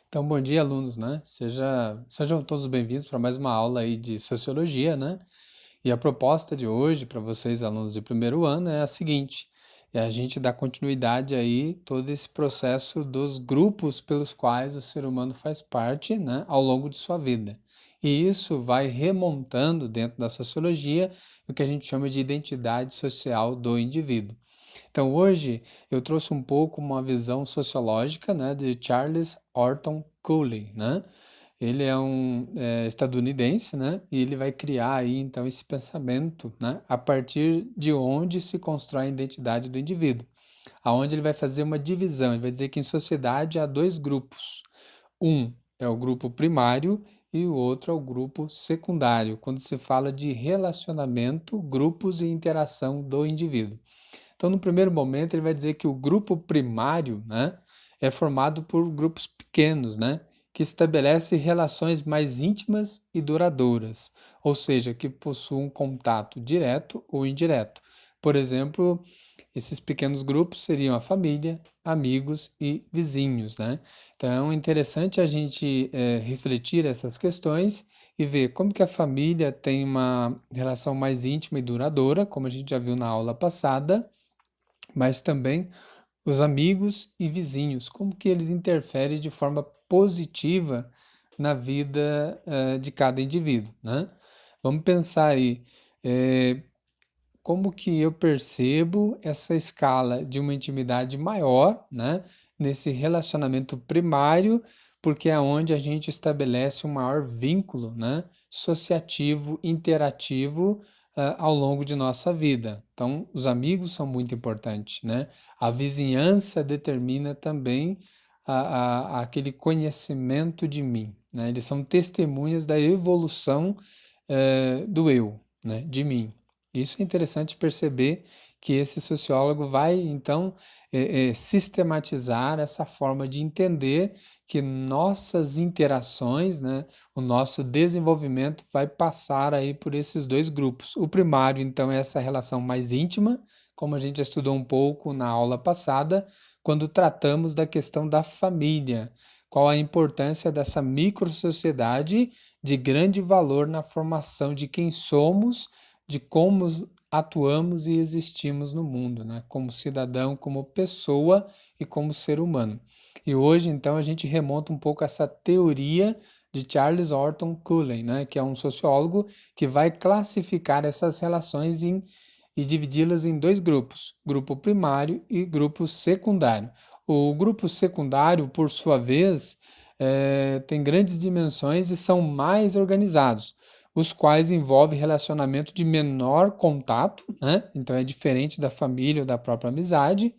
Então, bom dia, alunos, né? Sejam todos bem-vindos para mais uma aula aí de sociologia, né? E a proposta de hoje para vocês, alunos de primeiro ano, é a seguinte: é a gente dar continuidade aí todo esse processo dos grupos pelos quais o ser humano faz parte, né, ao longo de sua vida. E isso vai remontando dentro da sociologia o que a gente chama de identidade social do indivíduo. Então, hoje eu trouxe um pouco uma visão sociológica, né, de Charles Horton Cooley, né? Ele é um estadunidense, né? E ele vai criar aí então esse pensamento, né, a partir de onde se constrói a identidade do indivíduo, aonde ele vai fazer uma divisão. Ele vai dizer que em sociedade há dois grupos. Um é o grupo primário e o outro é o grupo secundário, quando se fala de relacionamento, grupos e interação do indivíduo. Então, no primeiro momento, ele vai dizer que o grupo primário, né, é formado por grupos pequenos, né, que estabelece relações mais íntimas e duradouras, ou seja, que possuem um contato direto ou indireto. Por exemplo, esses pequenos grupos seriam a família, amigos e vizinhos, né? Então, é interessante a gente refletir essas questões e ver como que a família tem uma relação mais íntima e duradoura, como a gente já viu na aula passada, mas também os amigos e vizinhos, como que eles interferem de forma positiva na vida de cada indivíduo, né? Vamos pensar aí, como que eu percebo essa escala de uma intimidade maior, né, nesse relacionamento primário, porque é onde a gente estabelece um maior vínculo, né, associativo, interativo, ao longo de nossa vida. Então, os amigos são muito importantes, né? A vizinhança determina também aquele conhecimento de mim, né? Eles são testemunhas da evolução, do eu, né, de mim. Isso é interessante perceber que esse sociólogo vai, então, sistematizar essa forma de entender que nossas interações, né, o nosso desenvolvimento vai passar aí por esses dois grupos. O primário, então, é essa relação mais íntima, como a gente já estudou um pouco na aula passada, quando tratamos da questão da família. Qual a importância dessa microsociedade de grande valor na formação de quem somos, de como atuamos e existimos no mundo, né? Como cidadão, como pessoa e como ser humano. E hoje, então, a gente remonta um pouco a essa teoria de Charles Horton Cooley, né? Que é um sociólogo que vai classificar essas relações e dividi-las em dois grupos, grupo primário e grupo secundário. O grupo secundário, por sua vez, tem grandes dimensões e são mais organizados, os quais envolvem relacionamento de menor contato, né? Então é diferente da família ou da própria amizade,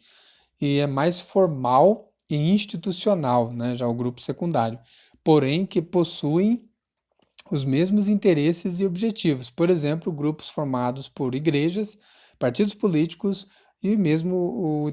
e é mais formal e institucional, né? Já o grupo secundário, porém que possuem os mesmos interesses e objetivos. Por exemplo, grupos formados por igrejas, partidos políticos e mesmo o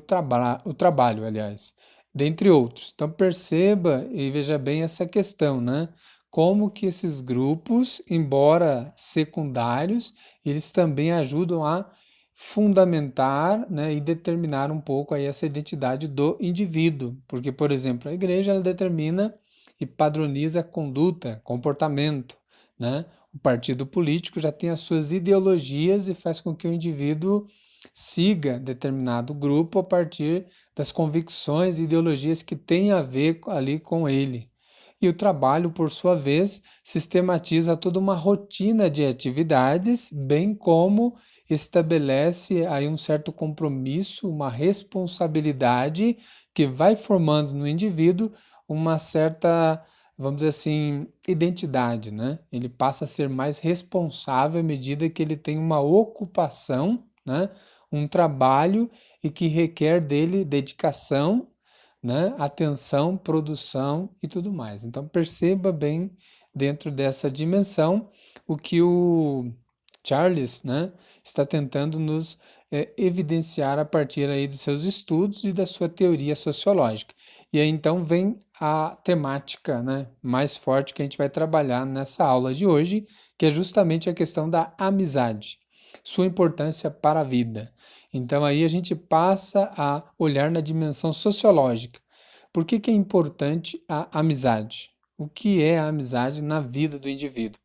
trabalho, aliás, dentre outros. Então perceba e veja bem essa questão, né? Como que esses grupos, embora secundários, eles também ajudam a fundamentar, né, e determinar um pouco aí essa identidade do indivíduo, porque, por exemplo, a igreja ela determina e padroniza a conduta, comportamento, né? O partido político já tem as suas ideologias e faz com que o indivíduo siga determinado grupo a partir das convicções e ideologias que têm a ver ali com ele. E o trabalho, por sua vez, sistematiza toda uma rotina de atividades, bem como estabelece aí um certo compromisso, uma responsabilidade que vai formando no indivíduo uma certa, vamos dizer assim, identidade, né? Ele passa a ser mais responsável à medida que ele tem uma ocupação, né? Um trabalho e que requer dele dedicação, né? Atenção, produção e tudo mais. Então perceba bem dentro dessa dimensão o que o Charles, né, está tentando nos evidenciar a partir aí dos seus estudos e da sua teoria sociológica. E aí então vem a temática, né, mais forte que a gente vai trabalhar nessa aula de hoje, que é justamente a questão da amizade, sua importância para a vida. Então aí a gente passa a olhar na dimensão sociológica. Por que que é importante a amizade? O que é a amizade na vida do indivíduo?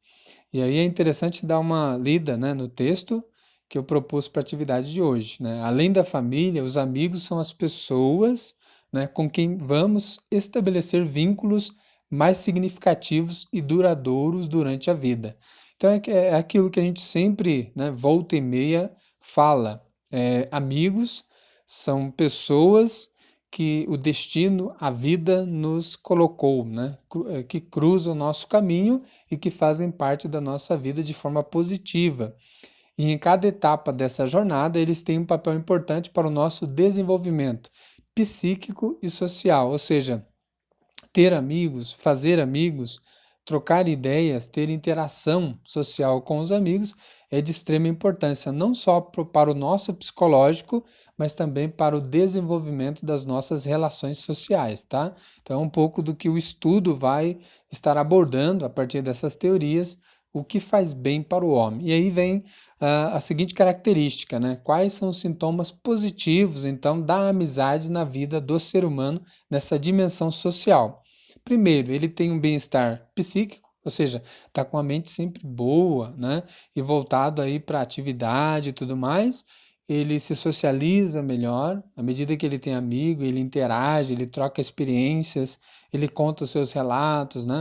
E aí é interessante dar uma lida, né, no texto que eu propus para a atividade de hoje, né? Além da família, os amigos são as pessoas, né, com quem vamos estabelecer vínculos mais significativos e duradouros durante a vida. Então é aquilo que a gente sempre, né, volta e meia fala. Amigos são pessoas que o destino, a vida nos colocou, né, que cruzam o nosso caminho e que fazem parte da nossa vida de forma positiva. E em cada etapa dessa jornada, eles têm um papel importante para o nosso desenvolvimento psíquico e social, ou seja, ter amigos, fazer amigos, trocar ideias, ter interação social com os amigos é de extrema importância, não só para o nosso psicológico, mas também para o desenvolvimento das nossas relações sociais, tá? Então é um pouco do que o estudo vai estar abordando a partir dessas teorias, o que faz bem para o homem. E aí vem a seguinte característica, né? Quais são os sintomas positivos, então, da amizade na vida do ser humano nessa dimensão social? Primeiro, ele tem um bem-estar psíquico, ou seja, está com a mente sempre boa, né? E voltado aí para atividade e tudo mais. Ele se socializa melhor, à medida que ele tem amigo, ele interage, ele troca experiências, ele conta os seus relatos, né?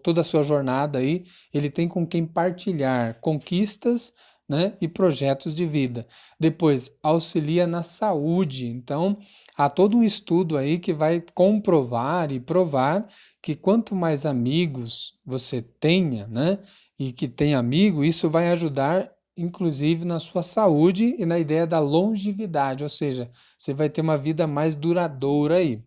Toda a sua jornada aí, ele tem com quem partilhar conquistas, né? E projetos de vida. Depois, auxilia na saúde. Então, há todo um estudo aí que vai comprovar e provar que quanto mais amigos você tenha, né? E que tem amigo, isso vai ajudar inclusive na sua saúde e na ideia da longevidade, ou seja, você vai ter uma vida mais duradoura aí.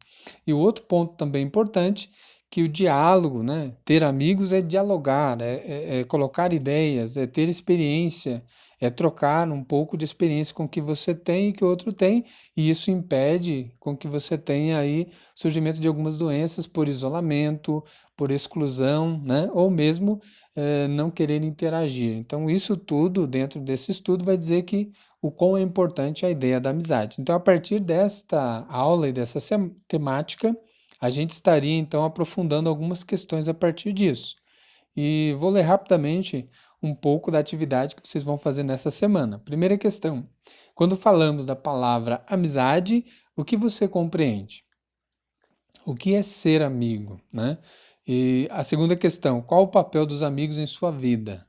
E o outro ponto também importante, que o diálogo, né? Ter amigos é dialogar, é colocar ideias, é ter experiência, é trocar um pouco de experiência com o que você tem e que o outro tem, e isso impede com que você tenha aí surgimento de algumas doenças por isolamento, por exclusão, né? Ou mesmo não querer interagir. Então, isso tudo dentro desse estudo vai dizer que o quão é importante a ideia da amizade. Então, a partir desta aula e dessa temática, a gente estaria então aprofundando algumas questões a partir disso. E vou ler rapidamente um pouco da atividade que vocês vão fazer nessa semana. Primeira questão: quando falamos da palavra amizade, o que você compreende? O que é ser amigo, né? E a segunda questão: qual o papel dos amigos em sua vida?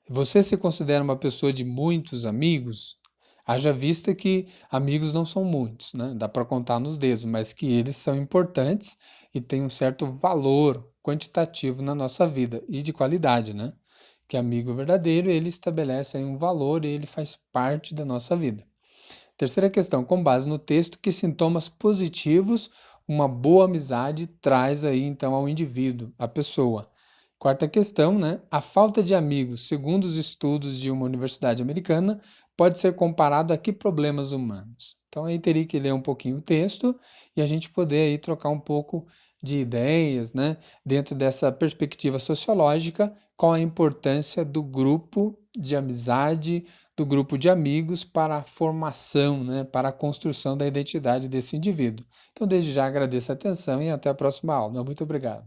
Você se considera uma pessoa de muitos amigos? Haja vista que amigos não são muitos, né? Dá para contar nos dedos, mas que eles são importantes e têm um certo valor quantitativo na nossa vida e de qualidade, né? Que amigo verdadeiro, ele estabelece aí um valor e ele faz parte da nossa vida. Terceira questão, com base no texto, que sintomas positivos uma boa amizade traz aí então ao indivíduo, à pessoa? Quarta questão, né? A falta de amigos, segundo os estudos de uma universidade americana, pode ser comparado a que problemas humanos? Então aí teria que ler um pouquinho o texto e a gente poder aí trocar um pouco de ideias, né? Dentro dessa perspectiva sociológica, qual a importância do grupo de amizade, do grupo de amigos para a formação, né? Para a construção da identidade desse indivíduo. Então, desde já agradeço a atenção e até a próxima aula. Muito obrigado.